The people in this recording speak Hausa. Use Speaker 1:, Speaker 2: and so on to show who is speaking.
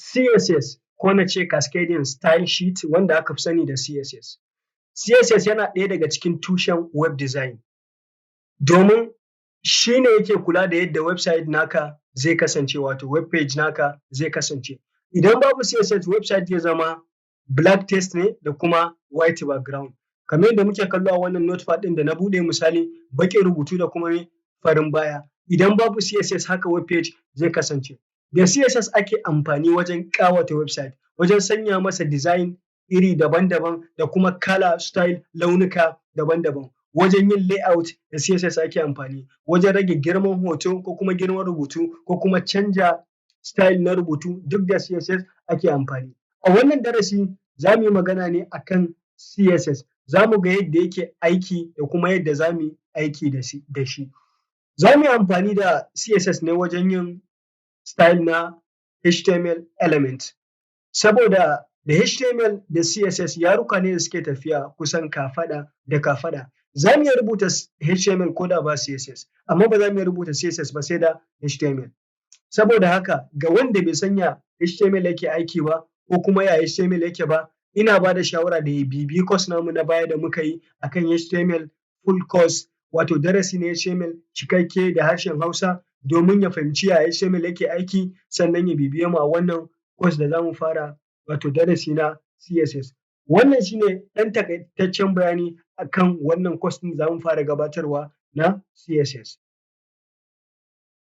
Speaker 1: CSS ko na ce cascading style sheet wanda aka fi sani da CSS. CSS yana ɗaya daga cikin tushen web design domin shi ne yake kula da yadda website naka zai kasance wato web page naka zai kasance. Idan babu CSS website zai zama black text ne da kuma white background. Kamar yadda muke kallo a wannan notepad ɗin da na buɗe misali baƙin rubutu da kuma farin baya. Idan babu CSS haka web page zai kasance. Da CSS ake amfani wajen ƙawata website, wajen sanya masa design iri daban-daban da kuma color, style, launuka daban-daban. Wajen yin layout da CSS ake amfani, wajen rage girman hoto ko kuma girman rubutu ko kuma canja style na rubutu duk da CSS ake amfani. A wannan darasi za mu yi magana ne akan CSS. Za mu ga yadda yake aiki da kuma yadda za mu yi aiki da shi. Za mu yi amfani da CSS ne wajen yin style na HTML element. Saboda da HTML da CSS yaruka ne da suke tafiya kusan kafaɗa da kafaɗa. Za mu iya rubuta HTML ko da ba CSS, amma ba za mu iya rubuta CSS ba sai da HTML. Saboda haka ga wanda bai san ya HTML yake aiki ba ko kuma ya HTML yake ba, ina ba da shawara da ya bibiyi course namu na baya da muka yi akan HTML full course wato darasi na HTML cikakke da harshen Hausa domin ya fahimci ya HTML yake aiki sannan ya bibiye mu a wannan course da za mu fara wato darasi na CSS. Wannan shi ne ɗan taƙaitaccen bayani akan wannan course ɗin da za mu fara gabatarwa na CSS.